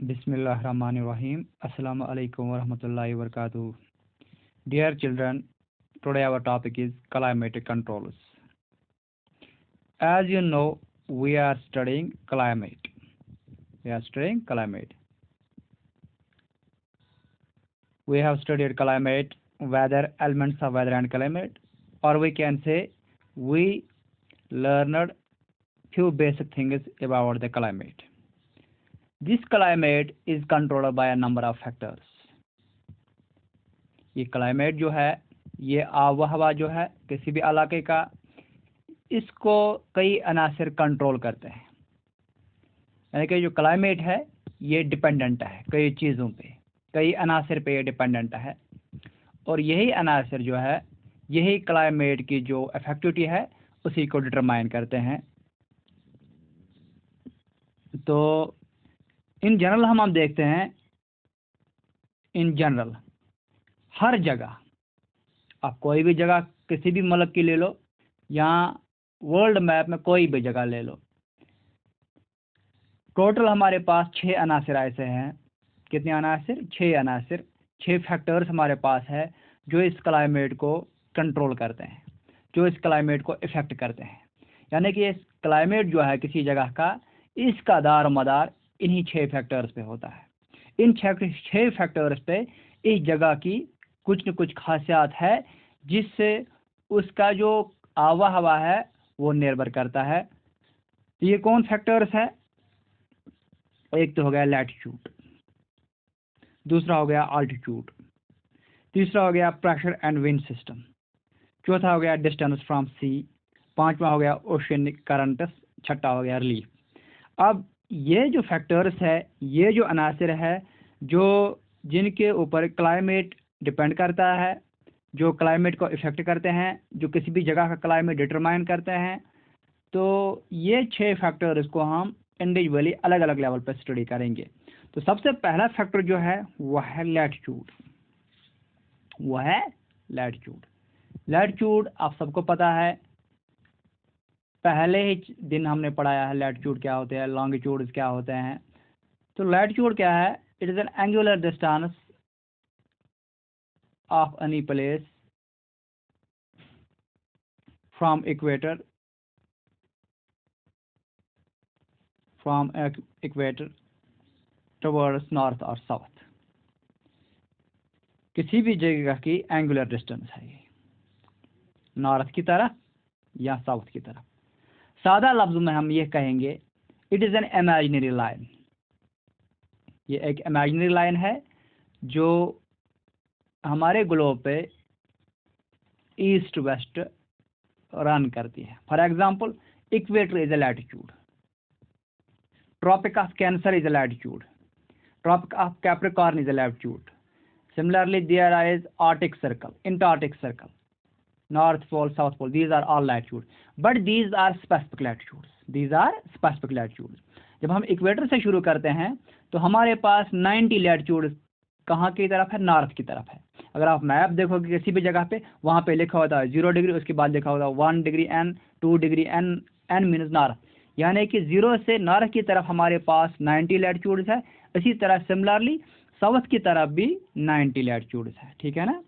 Bismillahirrahmanirrahim. Assalamu alaikum warahmatullahi wabarakatuh. Dear children, today our topic is climatic controls. As you know, we are studying climate. We have studied climate, weather, elements of weather and climate, or we can say we learned few basic things about the climate. This climate is controlled by a number of factors. ये climate जो है, ये आब हवा जो है किसी भी इलाके का, इसको कई अनासर कंट्रोल करते हैं। यानी कि जो क्लाइमेट है ये डिपेंडेंट है कई चीज़ों पे, कई अनासर पे ये डिपेंडेंट है, और यही अनासर जो है, यही क्लाइमेट की जो इफेक्टिविटी है उसी को डिटरमाइन करते हैं। तो इन जनरल हम देखते हैं, इन जनरल हर जगह, आप कोई भी जगह किसी भी मुल्क की ले लो या वर्ल्ड मैप में कोई भी जगह ले लो, टोटल हमारे पास 6 अनासर ऐसे हैं। कितने अनासर? 6 अनासर, 6 फैक्टर्स हमारे पास है जो इस क्लाइमेट को कंट्रोल करते हैं, जो इस क्लाइमेट को इफ़ेक्ट करते हैं। यानी कि इस क्लाइमेट जो है किसी जगह का, इसका दार मदार इन्हीं 6 फैक्टर्स पे होता है। इन 6 फैक्टर्स पे इस जगह की कुछ न कुछ खासियत है जिससे उसका जो आवा हवा है वो निर्भर करता है। ये कौन फैक्टर्स है? एक तो हो गया लैटिट्यूड, दूसरा हो गया अल्टीट्यूड, तीसरा हो गया प्रेशर एंड विंड सिस्टम, चौथा हो गया डिस्टेंस फ्रॉम सी, पांचवा हो गया ओशियनिक करंट्स, छठा हो गया रिलीफ। अब ये जो फैक्टर्स है, ये जो अनासर है जो जिनके ऊपर क्लाइमेट डिपेंड करता है, जो क्लाइमेट को इफ़ेक्ट करते हैं, जो किसी भी जगह का क्लाइमेट डिटरमाइन करते हैं, तो ये 6 फैक्टर्स को हम इंडिविजुअली अलग अलग लेवल पर स्टडी करेंगे। तो सबसे पहला फैक्टर जो है वह है लैटिट्यूड। लैटिट्यूड आप सबको पता है, पहले ही दिन हमने पढ़ाया है लैटिट्यूड क्या होते हैं, लॉन्गिट्यूड क्या होते हैं। तो लैटिट्यूड क्या है? It is an angular distance of any place from equator towards north और साउथ। किसी भी जगह की एंगुलर डिस्टेंस है ये, नॉर्थ की तरफ या साउथ की तरफ। सादा लफ्ज़ों में हम ये कहेंगे it is an imaginary line. ये एक इमेजिनरी लाइन है जो हमारे ग्लोब पे ईस्ट वेस्ट रन करती है। For example, equator is a latitude, tropic of Cancer is a latitude, tropic of Capricorn is a latitude. Similarly there is Arctic circle, Antarctic circle, North Pole, South Pole, these are all latitudes, but these are specific latitudes. जब हम equator से शुरू करते हैं तो हमारे पास 90 latitude कहाँ की तरफ है? नॉर्थ की तरफ है। अगर आप मैप देखोगे किसी भी जगह पे, वहाँ पे लिखा होता है 0 डिग्री, उसके बाद लिखा होता है 1 degree N, 2 degree N means north. यानी कि 0 से नॉर्थ की तरफ हमारे पास 90 लैटिट्यूड्स है। इसी तरह सिमिलरली साउथ की तरफ भी 90 लैटिट्यूड्स है। ठीक है ना?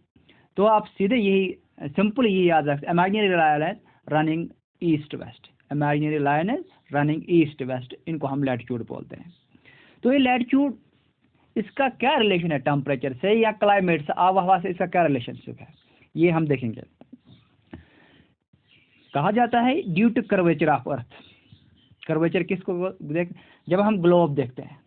तो आप सीधे यही सिंपल ये याद रखें, इमेजिनरी लाइन है running east west, imaginary line है रनिंग ईस्ट वेस्ट, इनको हम लैटिट्यूड बोलते हैं। तो ये लैटिट्यूड, इसका क्या रिलेशन है टेम्परेचर से या क्लाइमेट से, आब हवा से, इसका क्या रिलेशनशिप है ये हम देखेंगे। कहा जाता है due to curvature of earth. Curvature किसको देख, जब हम ग्लोब देखते हैं,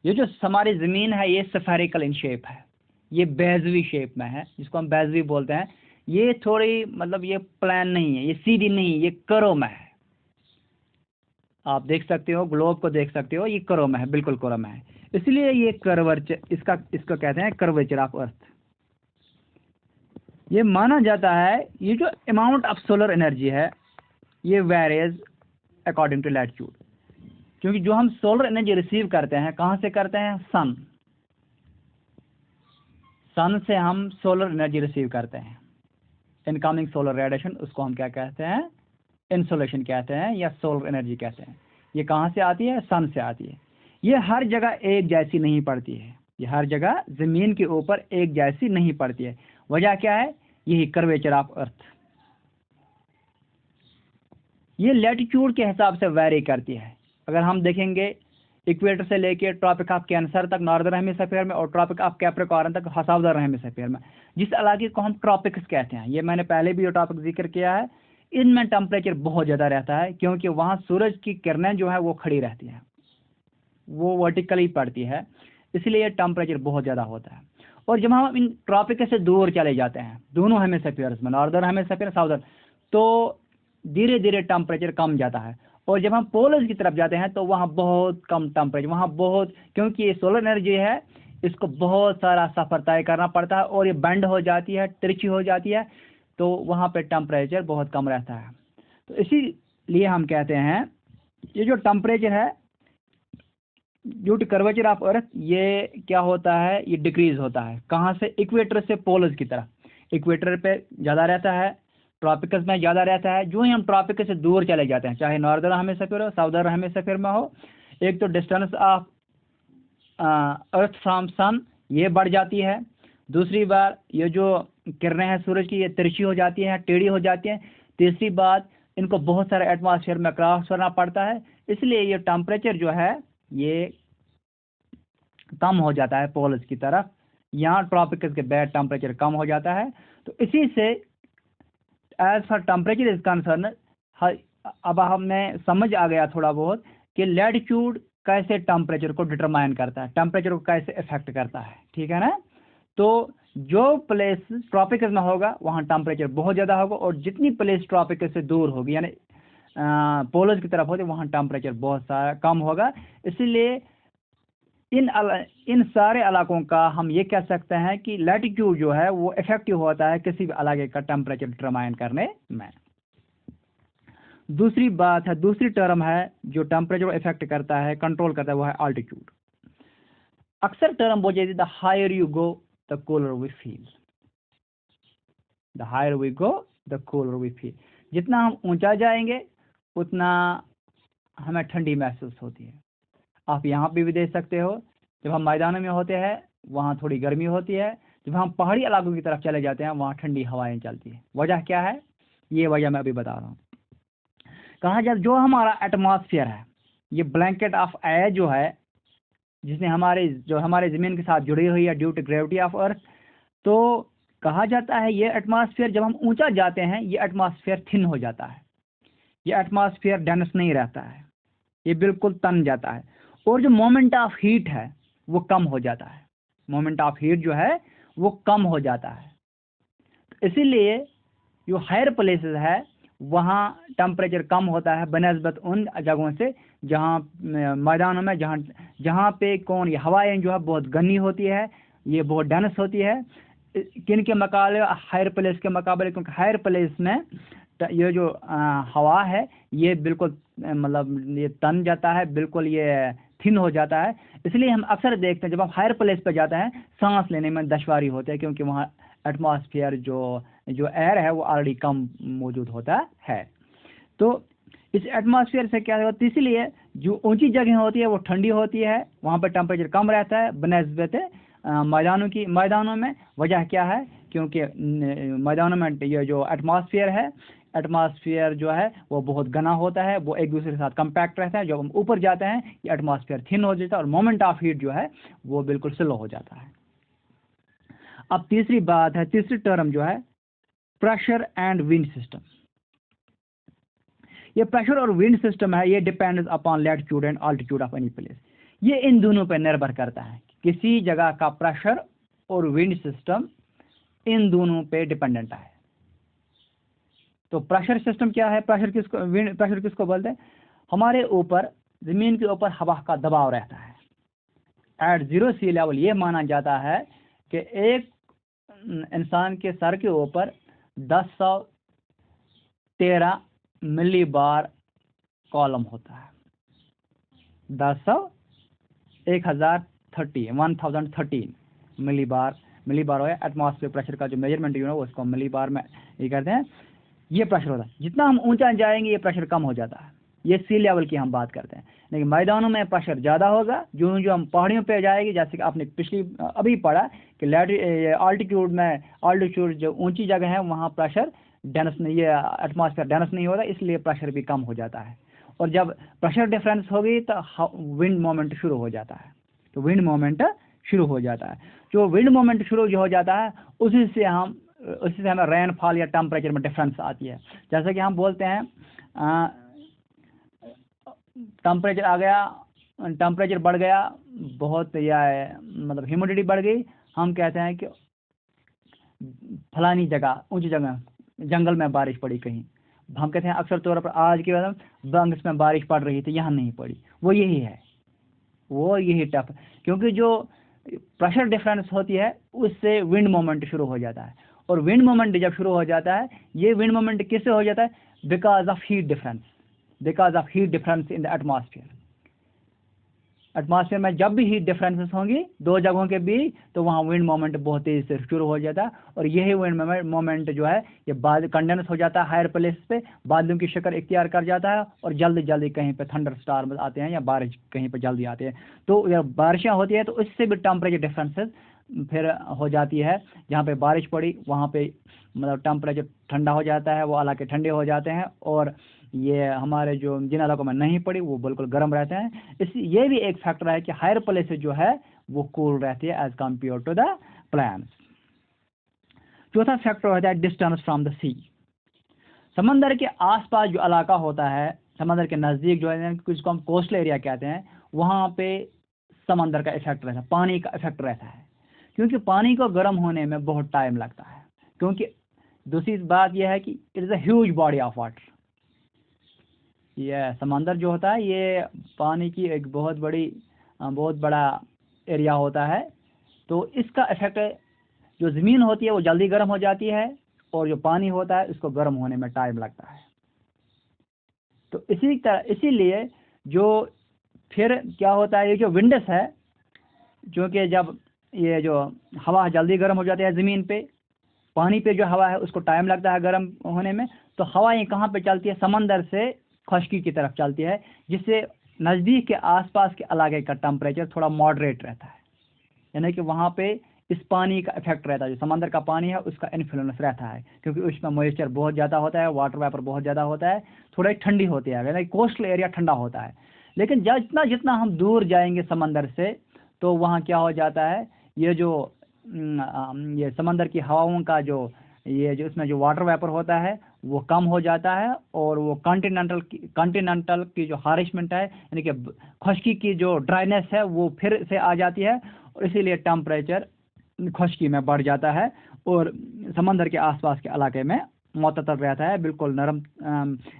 ये जो हमारी ज़मीन है ये स्फेरिकल इन शेप है, ये बेजवी शेप में है, जिसको हम बेजवी बोलते हैं। ये थोड़ी मतलब ये प्लान नहीं है, ये सीधी नहीं, ये करो में है। आप देख सकते हो, ग्लोब को देख सकते हो, ये करो में है, बिल्कुल करो में है, इसलिए ये कर्वेचर, इसको कहते हैं कर्वेचर ऑफ अर्थ। ये माना जाता है ये जो अमाउंट ऑफ सोलर एनर्जी है ये वेरीज अकॉर्डिंग टू लैटिट्यूड, क्योंकि जो हम सोलर एनर्जी रिसीव करते हैं कहाँ से करते हैं? सन से हम सोलर एनर्जी रिसीव करते हैं। इनकमिंग सोलर रेडिएशन, उसको हम क्या कहते हैं? इंसोलेशन कहते हैं या सोलर एनर्जी कहते हैं। ये कहाँ से आती है? सन से आती है। ये हर जगह एक जैसी नहीं पड़ती है, ये हर जगह ज़मीन के ऊपर एक जैसी नहीं पड़ती है। वजह क्या है? यही कर्वेचर ऑफ अर्थ। ये लैटिट्यूड के हिसाब से वैरी करती है। अगर हम देखेंगे इक्वेटर से लेके ट्रॉपिक ऑफ कैंसर तक नॉर्दर्न हेमिस्फीयर में और ट्रॉपिक ऑफ कैप्रिकॉर्न तक साउदर्न हेमिस्फीयर में, जिस इलाके को हम ट्रॉपिक्स कहते हैं, ये मैंने पहले भी ये टॉपिक जिक्र किया है, इनमें टेम्परेचर बहुत ज़्यादा रहता है क्योंकि वहाँ सूरज की किरणें जो है वो खड़ी रहती हैं, वो वर्टिकली पड़ती है, इसलिए टेम्परेचर बहुत ज़्यादा होता है। और जब हम इन ट्रॉपिक से दूर चले जाते हैं दोनों हेमिस्फीयर्स में, नॉर्दर्न हेमिस्फीयर साउदर्न, तो धीरे धीरे टेम्परेचर कम जाता है। और जब हम पोलर्स की तरफ जाते हैं तो वहाँ बहुत कम टेम्परेचर, वहाँ बहुत, क्योंकि ये सोलर एनर्जी है, इसको बहुत सारा सफ़र तय करना पड़ता है और ये बेंड हो जाती है, तिरछी हो जाती है, तो वहाँ पे टेम्परेचर बहुत कम रहता है। तो इसीलिए हम कहते हैं ये जो टेम्परेचर है due to curvature of earth, ये क्या होता है, ये डिक्रीज होता है। कहाँ से? इक्वेटर से पोलर्स की तरफ। इक्वेटर पे ज़्यादा रहता है, ट्रॉपिकस में ज़्यादा रहता है। जो ही हम ट्रॉपिकस से दूर चले जाते हैं, चाहे नॉर्दर्न हेमिस्फीयर हो, साउदर्न हेमिस्फीयर में हो, एक तो distance of earth from sun ये बढ़ जाती है। दूसरी बार ये जो किरणें हैं सूरज की, ये तिरछी हो जाती हैं, टेढ़ी हो जाती हैं। तीसरी बात, इनको बहुत सारे एटमॉस्फेयर में क्रॉस करना पड़ता है, इसलिए ये टेम्परेचर जो है ये कम हो जाता है पोल्स की तरफ। यहाँ ट्रॉपिक्स के बैड टेम्परेचर कम हो जाता है। तो इसी से as for temperature is concerned, अब हमें समझ आ गया थोड़ा बहुत कि लैटिट्यूड कैसे टेम्परेचर को डिटरमाइन करता है, टेम्परेचर को कैसे इफेक्ट करता है, ठीक है ना। तो जो प्लेस ट्रॉपिक्स में होगा वहाँ टेम्परेचर बहुत ज़्यादा होगा, और जितनी प्लेस ट्रॉपिक्स से दूर होगी यानी पोलर्स की तरफ होती है वहाँ टेम्परेचर बहुत सारा कम होगा। इसीलिए इन सारे इलाकों का हम ये कह सकते हैं कि लैटिट्यूड जो है वो इफेक्टिव होता है किसी भी इलाके का टेम्परेचर डिटरमाइन करने में। दूसरी बात है, दूसरी टर्म है जो टेम्परेचर को इफेक्ट करता है, कंट्रोल करता है, वो है ऑल्टीट्यूड। अक्सर टर्म बोल जाती है the higher you go the cooler we feel, the higher we go the cooler we feel. जितना हम ऊंचा जाएंगे उतना हमें ठंडी महसूस होती है। आप यहाँ पे भी देख सकते हो, जब हम मैदानों में होते हैं वहाँ थोड़ी गर्मी होती है, जब हम पहाड़ी इलाकों की तरफ चले जाते हैं वहाँ ठंडी हवाएं चलती हैं। वजह क्या है? ये वजह मैं अभी बता रहा हूँ। कहा जाए जो हमारा एटमॉस्फेयर है, ये ब्लैंकेट ऑफ एयर जो है, जिसने हमारे ज़मीन के साथ जुड़ी हुई है due to gravity of earth, तो कहा जाता है ये एटमॉस्फेयर जब हम ऊंचा जाते हैं ये एटमॉस्फेयर थिन हो जाता है, ये एटमॉस्फेयर डेंस नहीं रहता है, ये बिल्कुल तन जाता है। और जो मोमेंट ऑफ हीट है वो कम हो जाता है, मोमेंट ऑफ हीट जो है वो कम हो जाता है। तो इसीलिए जो हायर प्लेसेस है वहाँ टेम्परेचर कम होता है बनस्बत उन जगहों से जहाँ मैदानों में जहाँ पे कौन ये हवाएं जो है बहुत घनी होती है, ये बहुत डेंस होती है। किन के मुकाबले? हायर प्लेस के मुकाबले, क्योंकि हायर प्लेस में ये जो हवा है ये बिल्कुल मतलब ये तन जाता है, बिल्कुल ये थिन हो जाता है। इसलिए हम अक्सर देखते हैं जब हम हायर प्लेस पर जाते हैं सांस लेने में दुश्वारी होती है, क्योंकि वहाँ एटमॉस्फेयर जो एयर है वो ऑलरेडी कम मौजूद होता है। तो इस एटमॉस्फेयर से क्या होता है, इसलिए जो ऊंची जगह होती है वो ठंडी होती है, वहाँ पर टेम्परेचर कम रहता है बनस्बत मैदानों में। वजह क्या है? क्योंकि मैदानों में ये जो एटमॉस्फेयर जो है वो बहुत घना होता है, वो एक दूसरे के साथ कम्पैक्ट रहता है। जब हम ऊपर जाते हैं ये एटमॉस्फेयर थिन हो जाता है और मोमेंट ऑफ हीट जो है वो बिल्कुल स्लो हो जाता है। अब तीसरी बात है, तीसरी टर्म जो है प्रेशर एंड विंड सिस्टम। ये प्रेशर और विंड सिस्टम है, ये depends upon latitude and altitude of any place. ये इन दोनों पर निर्भर करता है, किसी जगह का प्रेशर और विंड सिस्टम इन दोनों पे डिपेंडेंट है। तो प्रेशर सिस्टम क्या है? प्रेशर किसको बोलते हैं? हमारे ऊपर जमीन के ऊपर हवा का दबाव रहता है एट 0 सी लेवल। ये माना जाता है कि एक इंसान के सर के ऊपर 1013 मिली बार कॉलम होता है। 1013 मिली बार हो है। एटमॉस्फेयर प्रेशर का जो मेजरमेंट है उसको हम मिली बार में ये करते हैं। ये प्रेशर होता है। जितना हम ऊंचा जाएंगे ये प्रेशर कम हो जाता है। ये सी लेवल की हम बात करते हैं। लेकिन मैदानों में प्रेशर ज़्यादा होगा, जो जो हम पहाड़ियों पे जाएगी, जैसे कि आपने पिछली अभी पढ़ा कि आल्टीट्यूड जो ऊंची जगह है वहाँ प्रेशर डेंस नहीं, ये एटमॉस्फेयर डेंस नहीं होता, इसलिए प्रेशर भी कम हो जाता है। और जब प्रेशर डिफरेंस होगी तो विंड मोमेंट शुरू हो जाता है, तो विंड मोमेंट शुरू हो जाता है। जो विंड मोमेंट शुरू जो हो जाता है उसी से हमें रेनफॉल या टेम्परेचर में डिफरेंस आती है। जैसे कि हम बोलते हैं टेम्परेचर आ गया, टेम्परेचर बढ़ गया बहुत, या मतलब ह्यूमिडिटी बढ़ गई, हम कहते हैं कि फलानी जगह ऊंची जगह जंगल में बारिश पड़ी कहीं, हम कहते हैं अक्सर तौर पर आज के बाद बंग्स में बारिश पड़ रही थी, यहाँ नहीं पड़ी। वो यही टफ, क्योंकि जो प्रेशर डिफरेंस होती है उससे विंड मोमेंट शुरू हो जाता है। और विंड मोमेंट जब शुरू हो जाता है, ये विंड मोमेंट किससे हो जाता है? Because of heat difference in the atmosphere में जब भी हीट डिफरेंसेस होंगी दो जगहों के बीच, तो वहाँ विंड मोमेंट बहुत तेज़ी से शुरू हो जाता है। और यही विंड मोमेंट जो है ये बाद कंडेंस हो जाता है हायर प्लेस पे, बादलों की शक्ल इख्तियार कर जाता है, और जल्दी जल्दी कहीं पे थंडर स्टार्म आते हैं या बारिश कहीं पे जल्दी आते हैं। तो जब बारिशें होती है तो इससे भी टेम्परेचर डिफरेंसेस फिर हो जाती है। जहाँ पे बारिश पड़ी वहाँ पे मतलब टेम्परेचर ठंडा हो जाता है, वो इलाके ठंडे हो जाते हैं, और ये हमारे जो जिन इलाकों में नहीं पड़ी वो बिल्कुल गर्म रहते हैं। ये भी एक फैक्टर है कि हायर प्लेसेस जो है वो कूल रहती है as compare to the plains. चौथा फैक्टर होता है डिस्टेंस फ्रॉम द सी। समंदर के आसपास जो इलाका होता है, समंदर के नज़दीक जो है, जिसको हम कोस्टल एरिया कहते हैं, वहाँ पे समंदर का इफेक्ट रहता है, पानी का इफेक्ट रहता है, क्योंकि पानी को गर्म होने में बहुत टाइम लगता है। क्योंकि दूसरी बात यह है कि it is a huge body of water. ये समंदर जो होता है ये पानी की एक बहुत बड़ा एरिया होता है, तो इसका इफेक्ट जो ज़मीन होती है वो जल्दी गर्म हो जाती है, और जो पानी होता है उसको गर्म होने में टाइम लगता है। तो इसीलिए जो फिर क्या होता है, ये जो विंडस है, क्योंकि जब ये जो हवा जल्दी गर्म हो जाती है ज़मीन पे, पानी पे जो हवा है उसको टाइम लगता है गर्म होने में, तो हवाएं कहाँ पे चलती है? समंदर से खुश्की की तरफ चलती है, जिससे नज़दीक के आसपास के इलाके का टेम्परेचर थोड़ा मॉडरेट रहता है, यानी कि वहाँ पे इस पानी का इफेक्ट रहता है, जो समंदर का पानी है उसका इन्फ्लुएंस रहता है, क्योंकि उसमें मॉइस्चर बहुत ज़्यादा होता है, वाटर वेपर बहुत ज़्यादा होता है, थोड़ा ठंडी होती है, यानी कोस्टल एरिया ठंडा होता है। लेकिन जितना जितना हम दूर जाएंगे समंदर से, तो वहाँ क्या हो जाता है, ये समंदर की हवाओं का जो इसमें जो वाटर वेपर होता है वो कम हो जाता है, और वो कॉन्टिनेंटल की जो हारिशमेंट है, यानी कि खुश्की की जो ड्राइनेस है वो फिर से आ जाती है, और इसीलिए टेम्परेचर खुश्की में बढ़ जाता है, और समंदर के आसपास के इलाके में मुतदल रहता है, बिल्कुल नरम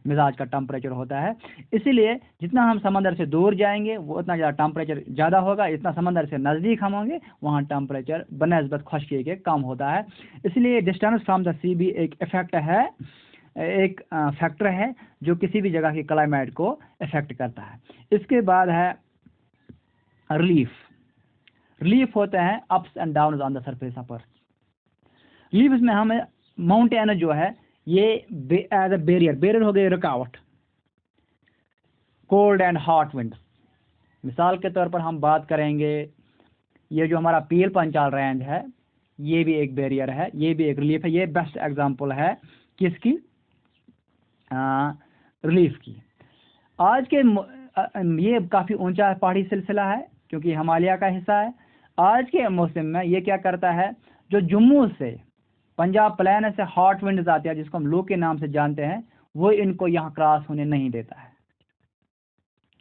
मिजाज का टेम्परेचर होता है। इसीलिए जितना हम समंदर से दूर जाएंगे वो उतना ज़्यादा टेम्परेचर ज़्यादा होगा, जितना समंदर से नज़दीक हम होंगे वहाँ टेम्परेचर बनस्बत खुश्की के कम होता है। इसलिए डिस्टेंस फ्रॉम द सी भी एक इफेक्ट है, एक फैक्टर है जो किसी भी जगह की क्लाइमेट को इफेक्ट करता है। इसके बाद है रिलीफ होते हैं ups and down on the surface of earth. Relief में हमें माउंटेन जो है ये एज अ बैरियर हो गई, रुकावट, कोल्ड एंड हॉट विंड। मिसाल के तौर पर हम बात करेंगे, ये जो हमारा पीर पंचाल रेंज है ये भी एक बैरियर है, ये भी एक रिलीफ है। ये बेस्ट एग्जांपल है किसकी? रिलीफ की। आज के ये काफ़ी ऊंचा पहाड़ी सिलसिला है क्योंकि हिमालय का हिस्सा है। आज के मौसम में ये क्या करता है, जो जम्मू से पंजाब प्लेन से हॉट विंड्स आती है जिसको हम लू के नाम से जानते हैं, वो इनको यहाँ क्रॉस होने नहीं देता है,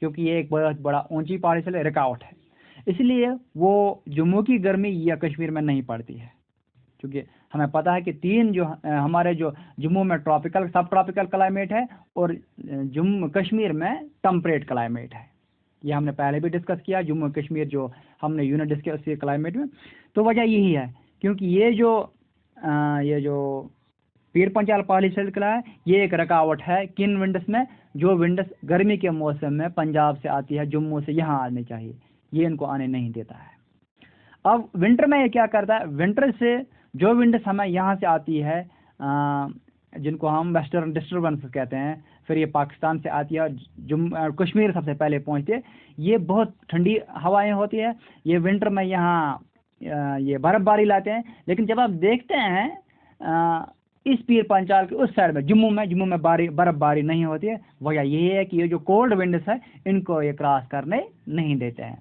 क्योंकि ये एक बहुत बड़ा ऊंची पहाड़ी से रुकावट है। इसलिए वो जम्मू की गर्मी या कश्मीर में नहीं पड़ती है, क्योंकि हमें पता है कि तीन जो हमारे जो जम्मू में ट्रॉपिकल सब ट्रॉपिकल क्लाइमेट है, और जम्मू कश्मीर में टेम्परेट क्लाइमेट है। ये हमने पहले भी डिस्कस किया, जम्मू कश्मीर जो हमने यूनिट डिस्कस किया क्लाइमेट में। तो वजह यही है क्योंकि ये जो पीर पंचाल पहाड़ी सिलसिला है ये एक रुकावट है किन विंड्स में, जो विंड्स गर्मी के मौसम में पंजाब से आती है, जम्मू से यहाँ आनी चाहिए, ये इनको आने नहीं देता है। अब विंटर में ये क्या करता है, विंटर से जो विंड्स हमें यहाँ से आती है जिनको हम वेस्टर्न डिस्टर्बेंस कहते हैं, फिर ये पाकिस्तान से आती है और कश्मीर सबसे पहले पहुंचती है। ये बहुत ठंडी हवाएं होती है, ये विंटर में यहाँ ये बर्फबारी लाते हैं। लेकिन जब आप देखते हैं इस पीर पंचाल के उस साइड में जम्मू में बर्फबारी नहीं होती है। वजह यही है कि ये जो कोल्ड विंड्स है इनको ये क्रॉस करने नहीं देते हैं,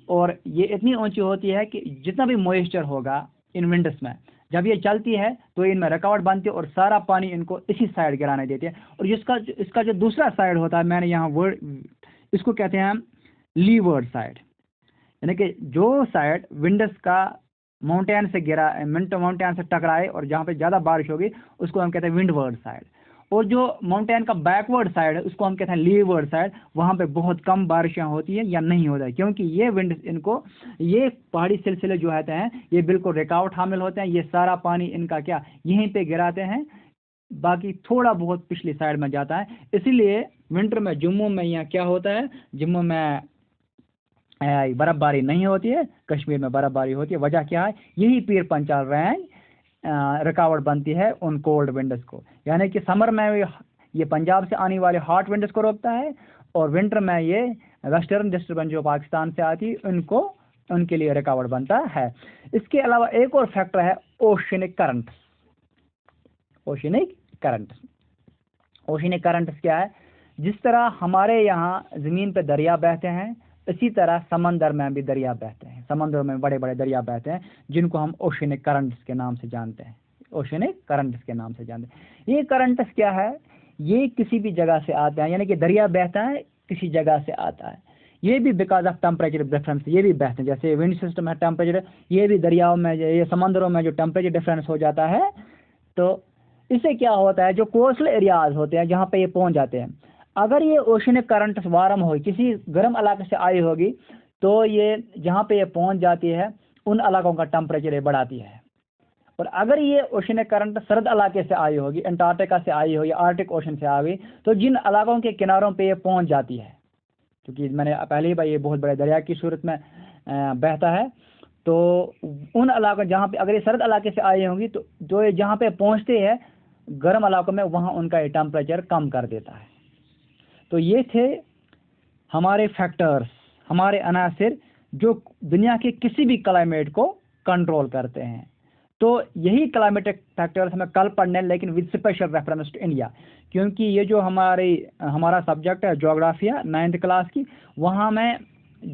और ये इतनी ऊंची होती है कि जितना भी मॉइस्चर होगा इन विंड्स में, जब ये चलती है तो इनमें रुकावट बनती है और सारा पानी इनको इसी साइड गिराने देती है। और इसका जो दूसरा साइड होता है, मैंने यहाँ वर्ड इसको कहते हैं लीवर्ड साइड, यानी कि जो साइड विंड्स का माउंटेन से टकराए और जहाँ पे ज़्यादा बारिश होगी उसको हम कहते हैं विंडवर्ड साइड। और जो माउंटेन का बैकवर्ड साइड है उसको हम कहते हैं लीवर्ड साइड। वहाँ पे बहुत कम बारिशें होती हैं या नहीं होता है, क्योंकि ये विंड इनको ये पहाड़ी सिलसिले जो होते हैं ये बिल्कुल रुकावट हामिल होते हैं। ये सारा पानी इनका क्या यहीं पे गिराते हैं, बाकी थोड़ा बहुत पिछली साइड में जाता है। इसीलिए विंटर में जम्मू में यहाँ क्या होता है, जम्मू में बर्फबारी नहीं होती है, कश्मीर में बर्फबारी होती है। वजह क्या है, यही पीर पंचाल रेंज रुकावट बनती है उन कोल्ड विंड्स को, यानी कि समर में ये पंजाब से आने वाले हॉट विंड्स को रोकता है, और विंटर में ये वेस्टर्न डिस्टर्बेंस जो पाकिस्तान से आती है उनके लिए रुकावट बनता है। इसके अलावा एक और फैक्टर है ओशनिक करंट्स। ओशनिक करंट्स क्या है, जिस तरह हमारे यहाँ ज़मीन पे दरिया बहते हैं इसी तरह समंदर में भी दरिया बहते हैं। समंदर में बड़े बड़े दरिया बहते हैं जिनको हम ओशनिक करंट्स के नाम से जानते हैं। ये करंट्स क्या है, ये किसी भी जगह से आते हैं, यानी कि दरिया बहता है किसी जगह से आता है। ये भी बिकॉज ऑफ टेम्परेचर डिफरेंस ये भी बहते हैं। जैसे विंड सिस्टम है टेम्परेचर, ये भी दरियाओं में ये समंदरों में जो टेम्परेचर डिफरेंस हो जाता है, तो इससे क्या होता है जो कोस्टल एरियाज होते हैं जहाँ पे ये पहुँच जाते हैं, अगर ये ओशनिक करंट वारम हो किसी गर्म इलाके से आई होगी तो ये जहाँ पे ये पहुँच जाती है उन इलाकों का टेम्परेचर ये बढ़ाती है। और अगर ये ओशनिक करंट सर्द इलाके से आई होगी, अंटार्कटिका से आई हो या आर्टिक ओशन से आ गई, तो जिन इलाकों के किनारों पे ये पहुँच जाती है, क्योंकि मैंने पहले ही भाई ये बहुत बड़े दरिया की सूरत में बहता है, तो उन इलाकों जहाँ पे अगर ये सर्द इलाके से आई होंगी तो जो ये जहाँ पे पहुँचते हैं गर्म इलाकों में, वहाँ उनका ये टेम्परेचर कम कर देता है। तो ये थे हमारे फैक्टर्स, हमारे अनासिर जो दुनिया के किसी भी क्लाइमेट को कंट्रोल करते हैं। तो यही क्लाइमेटिक फैक्टर्स हमें कल पढ़ने, लेकिन with special reference to India, क्योंकि ये जो हमारा सब्जेक्ट है ज्योग्राफिया 9th क्लास की, वहाँ में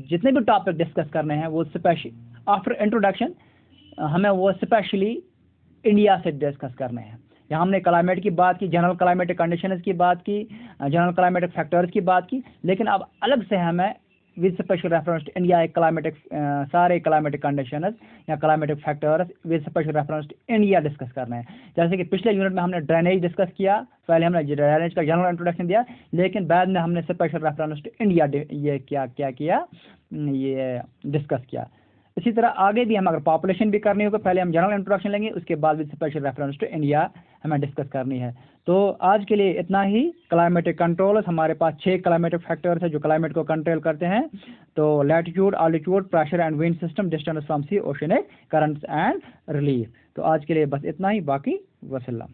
जितने भी टॉपिक डिस्कस करने हैं वो स्पेशल आफ्टर इंट्रोडक्शन हमें वो स्पेशली इंडिया से डिस्कस करने हैं। यहाँ हमने क्लाइमेट की बात की, जनरल क्लाइमेटिक कंडीशंस की बात की, जनरल क्लाइमेटिक फैक्टर्स की बात की, लेकिन अब अलग से हमें with special reference to India एक सारे क्लाइमेटिक कंडीशंस या climatic factors with special reference to India discuss करना है। जैसे कि पिछले यूनिट में हमने ड्रेनेज डिस्कस किया, पहले हमने ड्रेनेज का जनरल इंट्रोडक्शन दिया, लेकिन बाद में हमने स्पेशल रेफरेंस टू इंडिया ये क्या किया ये डिस्कस किया। इसी तरह आगे भी हम अगर पॉपुलेशन भी करनी होगा, पहले हम जनरल इंट्रोडक्शन लेंगे, उसके बाद with special reference to India हमें डिस्कस करनी है। तो आज के लिए इतना ही। क्लाइमेटिक कंट्रोल, हमारे पास 6 क्लाइमेटिक फैक्टर्स है जो क्लाइमेट को कंट्रोल करते हैं। तो latitude, altitude, pressure and wind system, distance from sea, oceanic currents and relief. तो आज के लिए बस इतना ही, बाकी वसल्लम।